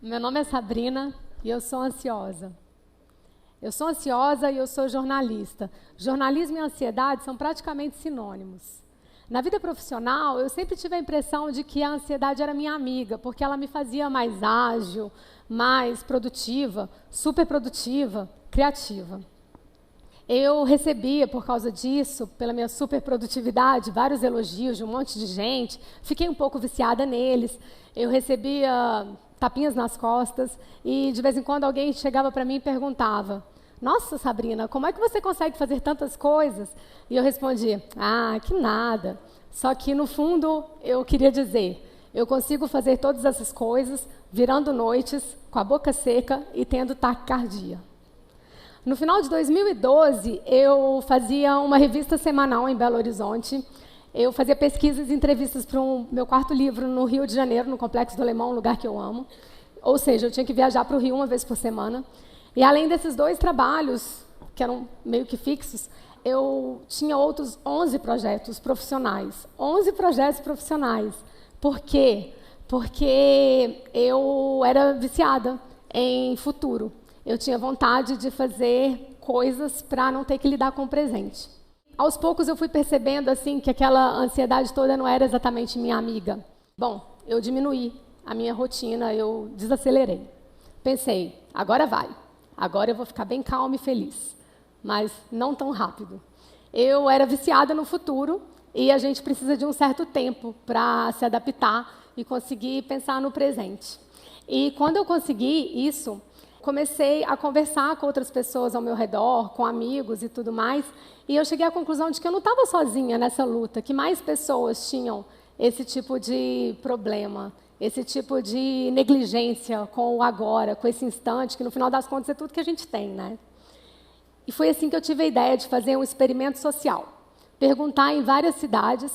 Meu nome é Sabrina e eu sou ansiosa. Eu sou ansiosa e eu sou jornalista. Jornalismo e ansiedade são praticamente sinônimos. Na vida profissional, eu sempre tive a impressão de que a ansiedade era minha amiga, porque ela me fazia mais ágil, mais produtiva, super produtiva, criativa. Eu recebia, por causa disso, pela minha superprodutividade, vários elogios de um monte de gente. Fiquei um pouco viciada neles. Eu recebia tapinhas nas costas e, de vez em quando, alguém chegava para mim e perguntava: "Nossa, Sabrina, como é que você consegue fazer tantas coisas?" E eu respondia: "Ah, que nada." Só que, no fundo, eu queria dizer: eu consigo fazer todas essas coisas, virando noites, com a boca seca e tendo taquicardia. No final de 2012, eu fazia uma revista semanal em Belo Horizonte. Eu fazia pesquisas e entrevistas para o meu quarto livro no Rio de Janeiro, no Complexo do Alemão, um lugar que eu amo. Ou seja, eu tinha que viajar para o Rio uma vez por semana. E além desses dois trabalhos, que eram meio que fixos, eu tinha outros 11 projetos profissionais. 11 projetos profissionais. Por quê? Porque eu era viciada em futuro. Eu tinha vontade de fazer coisas para não ter que lidar com o presente. Aos poucos eu fui percebendo assim que aquela ansiedade toda não era exatamente minha amiga. Bom, eu diminuí a minha rotina, eu desacelerei. Pensei, agora vai. Agora eu vou ficar bem calma e feliz. Mas não tão rápido. Eu era viciada no futuro e a gente precisa de um certo tempo para se adaptar e conseguir pensar no presente. E quando eu consegui isso, comecei a conversar com outras pessoas ao meu redor, com amigos e tudo mais, e eu cheguei à conclusão de que eu não estava sozinha nessa luta, que mais pessoas tinham esse tipo de problema, esse tipo de negligência com o agora, com esse instante, que no final das contas é tudo que a gente tem, né? E foi assim que eu tive a ideia de fazer um experimento social. Perguntar em várias cidades,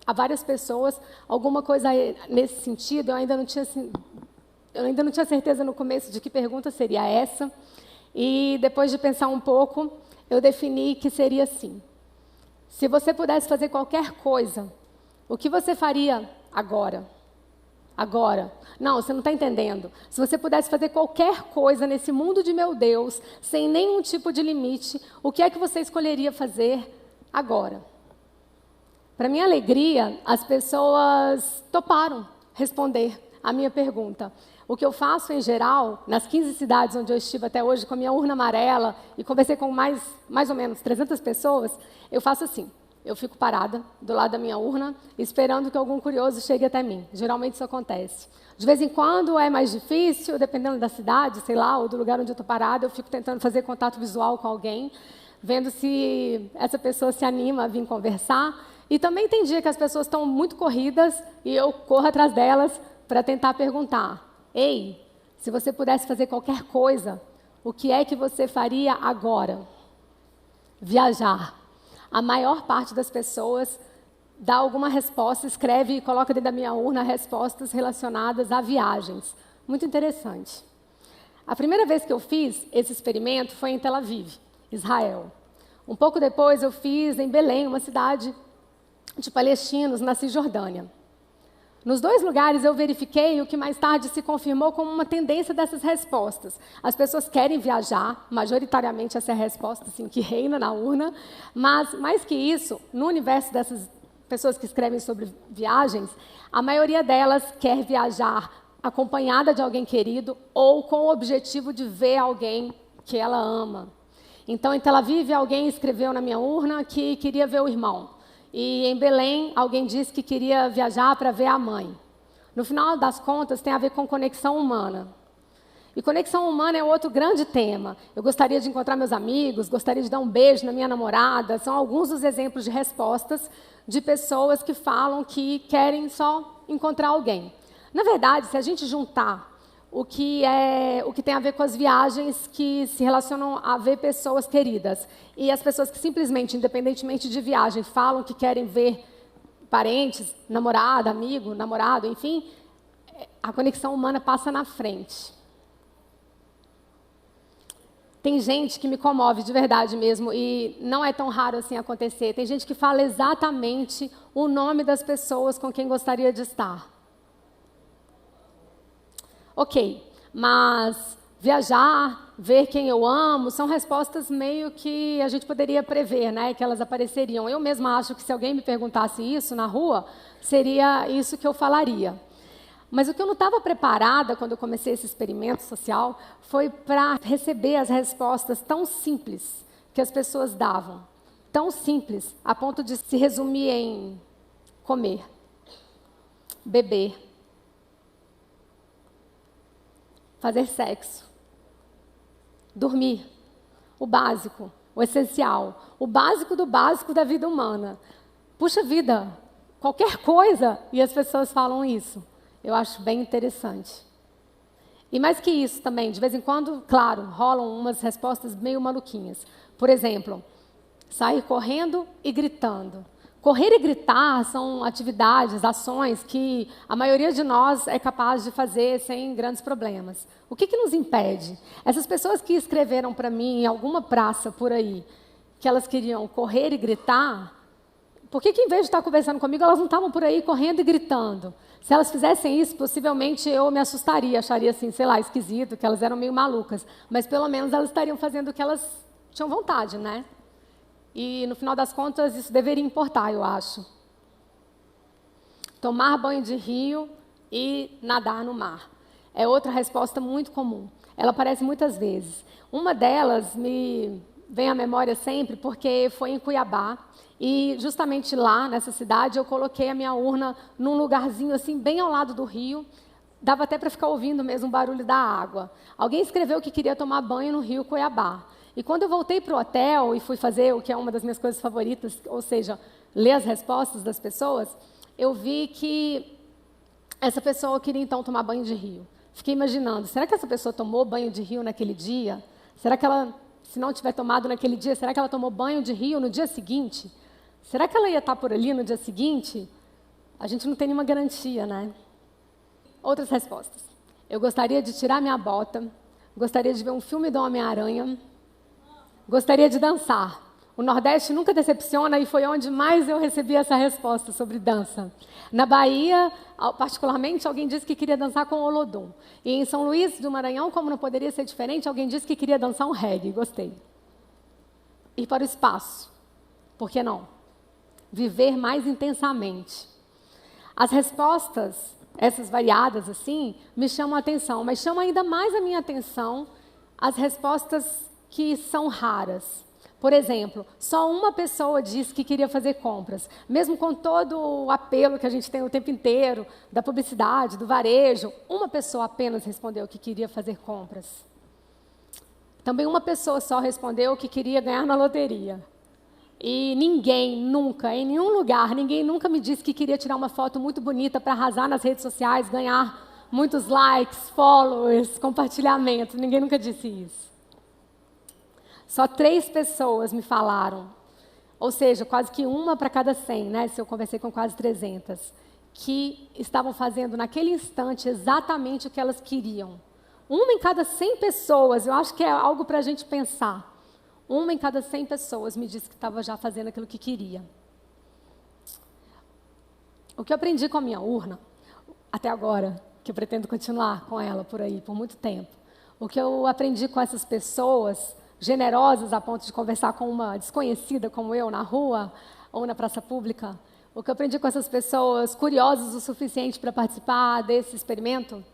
a várias pessoas, alguma coisa nesse sentido. Eu ainda não tinha certeza no começo de que pergunta seria essa. E depois de pensar um pouco, eu defini que seria assim: se você pudesse fazer qualquer coisa, o que você faria agora? Agora. Não, você não está entendendo. Se você pudesse fazer qualquer coisa nesse mundo de meu Deus, sem nenhum tipo de limite, o que é que você escolheria fazer agora? Para minha alegria, as pessoas toparam responder a minha pergunta. O que eu faço, em geral, nas 15 cidades onde eu estive até hoje, com a minha urna amarela, e conversei com mais ou menos 300 pessoas, eu faço assim: eu fico parada do lado da minha urna, esperando que algum curioso chegue até mim. Geralmente isso acontece. De vez em quando é mais difícil, dependendo da cidade, sei lá, ou do lugar onde eu estou parada, eu fico tentando fazer contato visual com alguém, vendo se essa pessoa se anima a vir conversar. E também tem dia que as pessoas estão muito corridas e eu corro atrás delas para tentar perguntar: ei, se você pudesse fazer qualquer coisa, o que é que você faria agora? Viajar. A maior parte das pessoas dá alguma resposta, escreve e coloca dentro da minha urna respostas relacionadas a viagens. Muito interessante. A primeira vez que eu fiz esse experimento foi em Tel Aviv, Israel. Um pouco depois eu fiz em Belém, uma cidade de palestinos, na Cisjordânia. Nos dois lugares eu verifiquei o que mais tarde se confirmou como uma tendência dessas respostas. As pessoas querem viajar, majoritariamente essa é a resposta assim, que reina na urna, mas mais que isso, no universo dessas pessoas que escrevem sobre viagens, a maioria delas quer viajar acompanhada de alguém querido ou com o objetivo de ver alguém que ela ama. Então, em Tel Aviv, alguém escreveu na minha urna que queria ver o irmão. E em Belém, alguém disse que queria viajar para ver a mãe. No final das contas, tem a ver com conexão humana. E conexão humana é outro grande tema. Eu gostaria de encontrar meus amigos, gostaria de dar um beijo na minha namorada. São alguns dos exemplos de respostas de pessoas que falam que querem só encontrar alguém. Na verdade, se a gente juntar o que tem a ver com as viagens que se relacionam a ver pessoas queridas e as pessoas que simplesmente, independentemente de viagem, falam que querem ver parentes, namorada, amigo, namorado, enfim, a conexão humana passa na frente. Tem gente que me comove de verdade mesmo, e não é tão raro assim acontecer. Tem gente que fala exatamente o nome das pessoas com quem gostaria de estar. Ok, mas viajar, ver quem eu amo, são respostas meio que a gente poderia prever, né, que elas apareceriam. Eu mesma acho que se alguém me perguntasse isso na rua, seria isso que eu falaria. Mas o que eu não estava preparada quando eu comecei esse experimento social foi para receber as respostas tão simples que as pessoas davam. Tão simples, a ponto de se resumir em comer, beber, fazer sexo, dormir, o básico, o essencial, o básico do básico da vida humana. Puxa vida, qualquer coisa, e as pessoas falam isso. Eu acho bem interessante. E mais que isso também, de vez em quando, claro, rolam umas respostas meio maluquinhas. Por exemplo, sair correndo e gritando. Correr e gritar são atividades, ações que a maioria de nós é capaz de fazer sem grandes problemas. O que nos impede? Essas pessoas que escreveram para mim em alguma praça por aí, que elas queriam correr e gritar, por que em vez de estar conversando comigo, elas não estavam por aí correndo e gritando? Se elas fizessem isso, possivelmente eu me assustaria, acharia assim, sei lá, esquisito, que elas eram meio malucas. Mas pelo menos elas estariam fazendo o que elas tinham vontade, né? E, no final das contas, isso deveria importar, eu acho. Tomar banho de rio e nadar no mar. É outra resposta muito comum. Ela aparece muitas vezes. Uma delas me vem à memória sempre porque foi em Cuiabá. E, justamente lá, nessa cidade, eu coloquei a minha urna num lugarzinho assim, bem ao lado do rio. Dava até para ficar ouvindo mesmo o barulho da água. Alguém escreveu que queria tomar banho no rio Cuiabá. E quando eu voltei para o hotel e fui fazer o que é uma das minhas coisas favoritas, ou seja, ler as respostas das pessoas, eu vi que essa pessoa queria então tomar banho de rio. Fiquei imaginando, será que essa pessoa tomou banho de rio naquele dia? Será que ela, se não tiver tomado naquele dia, será que ela tomou banho de rio no dia seguinte? Será que ela ia estar por ali no dia seguinte? A gente não tem nenhuma garantia, né? Outras respostas. Eu gostaria de tirar minha bota, gostaria de ver um filme do Homem-Aranha, gostaria de dançar. O Nordeste nunca decepciona e foi onde mais eu recebi essa resposta sobre dança. Na Bahia, particularmente, alguém disse que queria dançar com o Olodum. E em São Luís do Maranhão, como não poderia ser diferente, alguém disse que queria dançar um reggae. Gostei. Ir para o espaço. Por que não? Viver mais intensamente. As respostas, essas variadas assim, me chamam a atenção, mas chamam ainda mais a minha atenção as respostas que são raras. Por exemplo, só uma pessoa disse que queria fazer compras, mesmo com todo o apelo que a gente tem o tempo inteiro, da publicidade, do varejo, uma pessoa apenas respondeu que queria fazer compras. Também uma pessoa só respondeu que queria ganhar na loteria. E ninguém nunca, em nenhum lugar, ninguém nunca me disse que queria tirar uma foto muito bonita para arrasar nas redes sociais, ganhar muitos likes, followers, compartilhamentos. Ninguém nunca disse isso. Só 3 pessoas me falaram, ou seja, quase que uma para cada 100, né? Se eu conversei com quase 300, que estavam fazendo naquele instante exatamente o que elas queriam. Uma em cada 100 pessoas, eu acho que é algo para a gente pensar. Uma em cada 100 pessoas me disse que estava já fazendo aquilo que queria. O que eu aprendi com a minha urna, até agora, que eu pretendo continuar com ela por aí, por muito tempo, o que eu aprendi com essas pessoas generosas a ponto de conversar com uma desconhecida como eu na rua ou na praça pública, o que eu aprendi com essas pessoas curiosas o suficiente para participar desse experimento,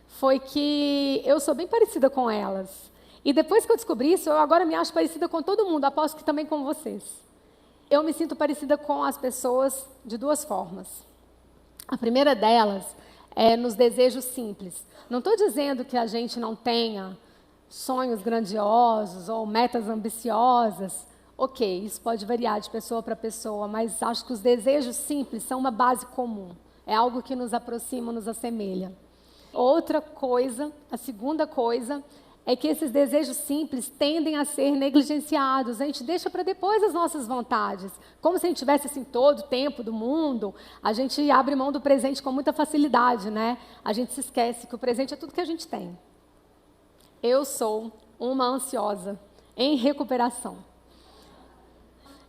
foi que eu sou bem parecida com elas. E depois que eu descobri isso, eu agora me acho parecida com todo mundo, aposto que também com vocês. Eu me sinto parecida com as pessoas de 2 formas. A primeira delas é nos desejos simples. Não estou dizendo que a gente não tenha sonhos grandiosos ou metas ambiciosas. Ok, isso pode variar de pessoa para pessoa, mas acho que os desejos simples são uma base comum. É algo que nos aproxima, nos assemelha. Outra coisa, a segunda coisa, é que esses desejos simples tendem a ser negligenciados. A gente deixa para depois as nossas vontades. Como se a gente tivesse assim, todo o tempo do mundo, a gente abre mão do presente com muita facilidade, né? A gente se esquece que o presente é tudo que a gente tem. Eu sou uma ansiosa em recuperação.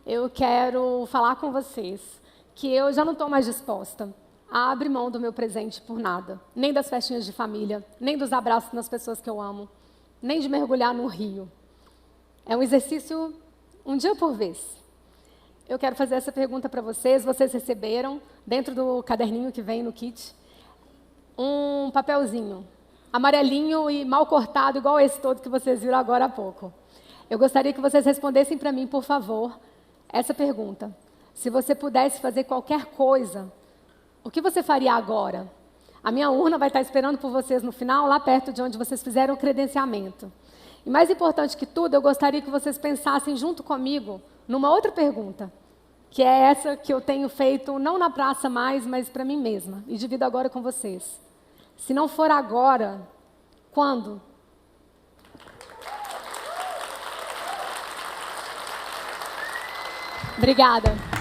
Eu quero falar com vocês que eu já não estou mais disposta a abrir mão do meu presente por nada. Nem das festinhas de família, nem dos abraços nas pessoas que eu amo, nem de mergulhar no rio. É um exercício um dia por vez. Eu quero fazer essa pergunta para vocês. Vocês receberam, dentro do caderninho que vem no kit, um papelzinho amarelinho e mal cortado, igual esse todo que vocês viram agora há pouco. Eu gostaria que vocês respondessem para mim, por favor, essa pergunta. Se você pudesse fazer qualquer coisa, o que você faria agora? A minha urna vai estar esperando por vocês no final, lá perto de onde vocês fizeram o credenciamento. E mais importante que tudo, eu gostaria que vocês pensassem junto comigo numa outra pergunta, que é essa que eu tenho feito, não na praça mais, mas para mim mesma, e divido agora com vocês. Se não for agora, quando? Obrigada.